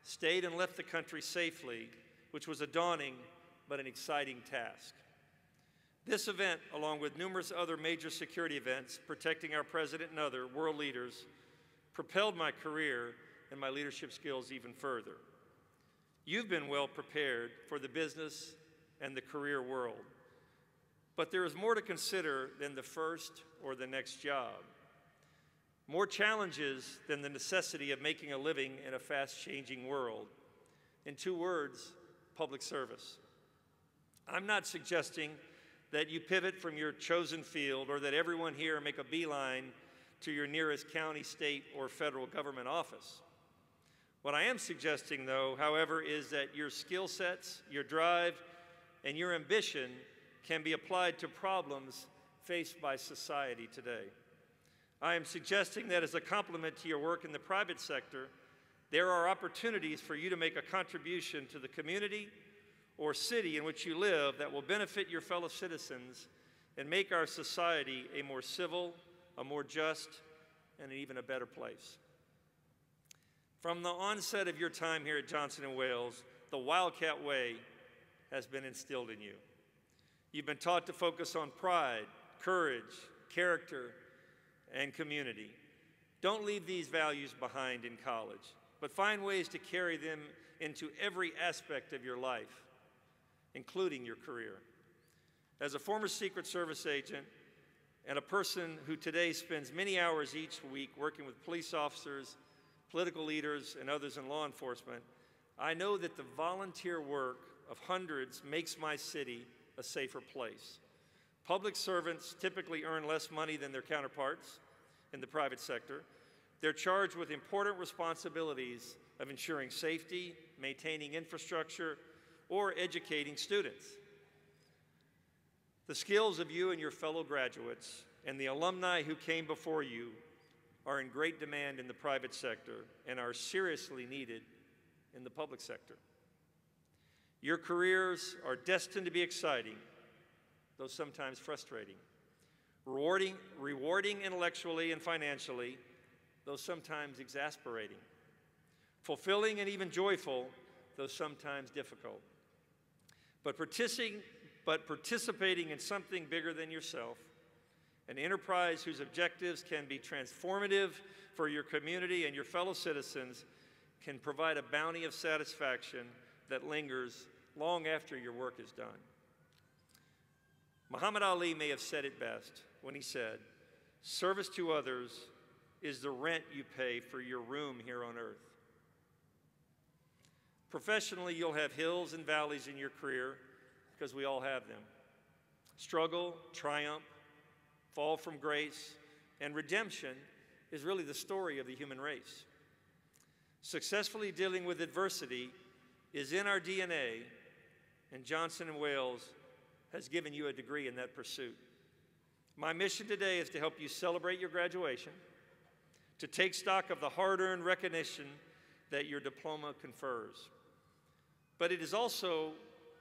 Speaker 8: stayed and left the country safely, which was a daunting but an exciting task. This event, along with numerous other major security events protecting our president and other world leaders, propelled my career and my leadership skills even further. You've been well prepared for the business and the career world. But there is more to consider than the first or the next job. More challenges than the necessity of making a living in a fast-changing world. In 2 words, public service. I'm not suggesting that you pivot from your chosen field or that everyone here make a beeline to your nearest county, state, or federal government office. What I am suggesting, though, however, is that your skill sets, your drive, and your ambition can be applied to problems faced by society today. I am suggesting that as a complement to your work in the private sector, there are opportunities for you to make a contribution to the community or city in which you live that will benefit your fellow citizens and make our society a more civil, a more just, and even a better place. From the onset of your time here at Johnson & Wales, the Wildcat Way has been instilled in you. You've been taught to focus on pride, courage, character, and community. Don't leave these values behind in college, but find ways to carry them into every aspect of your life, including your career. As a former Secret Service agent and a person who today spends many hours each week working with police officers, political leaders, and others in law enforcement, I know that the volunteer work of hundreds makes my city a safer place. Public servants typically earn less money than their counterparts in the private sector. They're charged with important responsibilities of ensuring safety, maintaining infrastructure, or educating students. The skills of you and your fellow graduates and the alumni who came before you are in great demand in the private sector and are seriously needed in the public sector. Your careers are destined to be exciting, though sometimes frustrating. Rewarding intellectually and financially, though sometimes exasperating. Fulfilling and even joyful, though sometimes difficult. But participating in something bigger than yourself, an enterprise whose objectives can be transformative for your community and your fellow citizens, can provide a bounty of satisfaction that lingers long after your work is done. Muhammad Ali may have said it best when he said, "Service to others is the rent you pay for your room here on earth." Professionally, you'll have hills and valleys in your career, because we all have them. Struggle, triumph, fall from grace, and redemption is really the story of the human race. Successfully dealing with adversity is in our DNA, and Johnson & Wales has given you a degree in that pursuit. My mission today is to help you celebrate your graduation, to take stock of the hard-earned recognition that your diploma confers. But it is also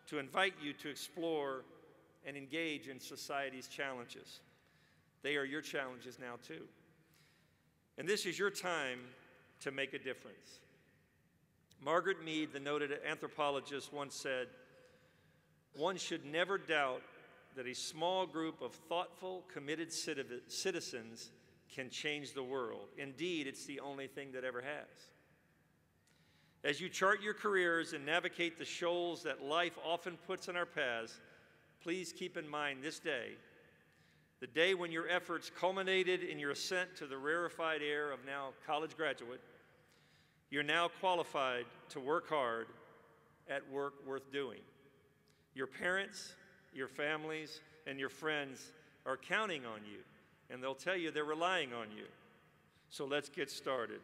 Speaker 8: to invite you to explore and engage in society's challenges. They are your challenges now, too. And this is your time to make a difference. Margaret Mead, the noted anthropologist, once said, "One should never doubt that a small group of thoughtful, committed citizens can change the world. Indeed, it's the only thing that ever has." As you chart your careers and navigate the shoals that life often puts in our paths, please keep in mind this day, the day when your efforts culminated in your ascent to the rarefied air of now college graduate. You're now qualified to work hard at work worth doing. Your parents, your families, and your friends are counting on you, and they'll tell you they're relying on you. So let's get started.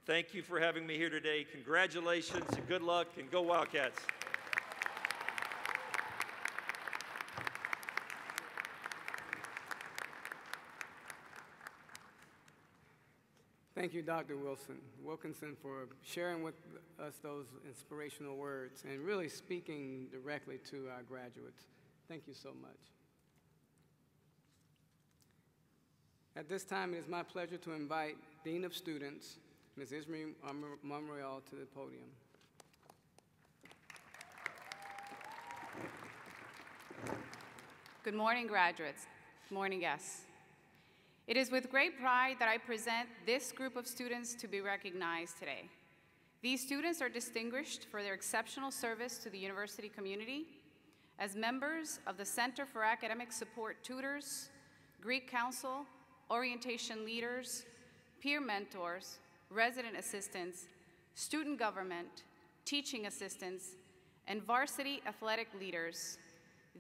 Speaker 8: Thank you for having me here today. Congratulations and good luck, and go Wildcats.
Speaker 2: Thank you, Dr. Wilkinson, for sharing with us those inspirational words and really speaking directly to our graduates. Thank you so much. At this time, it is my pleasure to invite Dean of Students, Ms. Ismail Monreal, to the podium.
Speaker 9: Good morning, graduates. Good morning, guests. It is with great pride that I present this group of students to be recognized today. These students are distinguished for their exceptional service to the university community as members of the Center for Academic Support Tutors, Greek Council, orientation leaders, peer mentors, resident assistants, student government, teaching assistants, and varsity athletic leaders.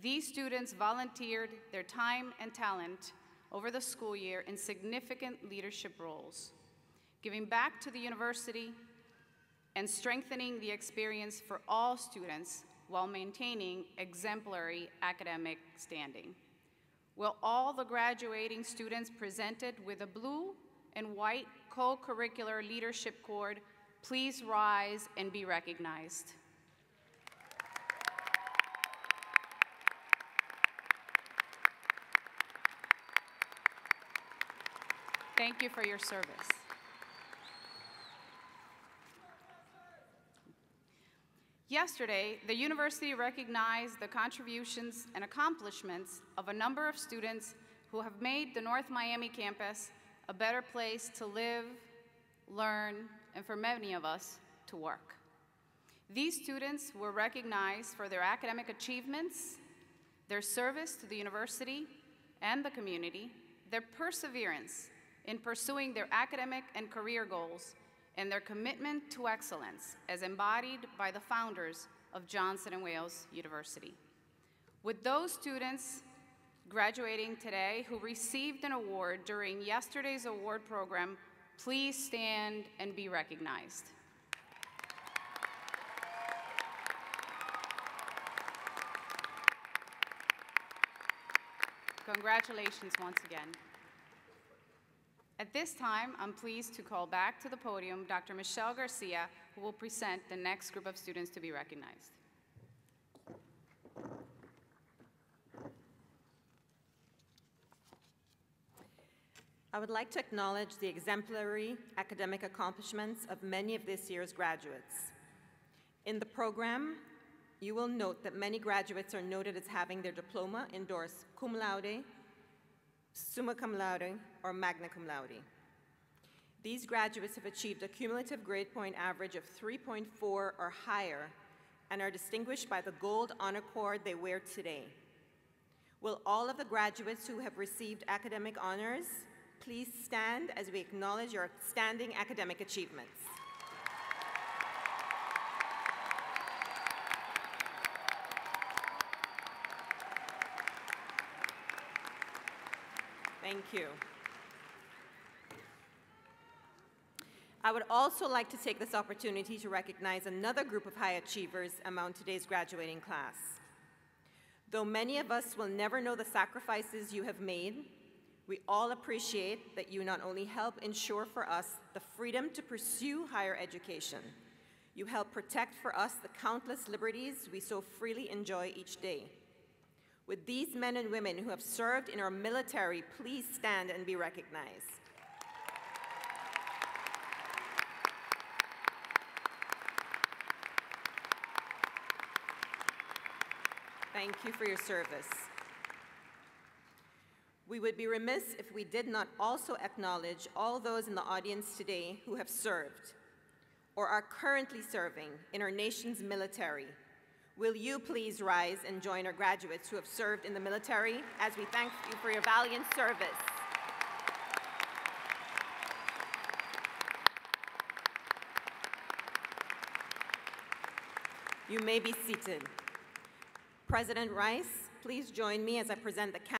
Speaker 9: These students volunteered their time and talent over the school year in significant leadership roles, giving back to the university and strengthening the experience for all students while maintaining exemplary academic standing. Will all the graduating students presented with a blue and white co-curricular leadership cord please rise and be recognized? Thank you for your service. Yesterday, the university recognized the contributions and accomplishments of a number of students who have made the North Miami campus a better place to live, learn, and for many of us, to work. These students were recognized for their academic achievements, their service to the university and the community, their perseverance in pursuing their academic and career goals, and their commitment to excellence as embodied by the founders of Johnson & Wales University. With those students graduating today who received an award during yesterday's award program, please stand and be recognized. Congratulations once again. At this time, I'm pleased to call back to the podium Dr. Michelle Garcia, who will present the next group of students to be recognized.
Speaker 7: I would like to acknowledge the exemplary academic accomplishments of many of this year's graduates. In the program, you will note that many graduates are noted as having their diploma endorsed cum laude, summa cum laude, or magna cum laude. These graduates have achieved a cumulative grade point average of 3.4 or higher and are distinguished by the gold honor cord they wear today. Will all of the graduates who have received academic honors please stand as we acknowledge your outstanding academic achievements? Thank you. I would also like to take this opportunity to recognize another group of high achievers among today's graduating class. Though many of us will never know the sacrifices you have made, we all appreciate that you not only help ensure for us the freedom to pursue higher education, you help protect for us the countless liberties we so freely enjoy each day. With these men and women who have served in our military, please stand and be recognized. Thank you for your service. We would be remiss if we did not also acknowledge all those in the audience today who have served or are currently serving in our nation's military. Will you please rise and join our graduates who have served in the military as we thank you for your valiant service. You may be seated. President Rice, please join me as I present the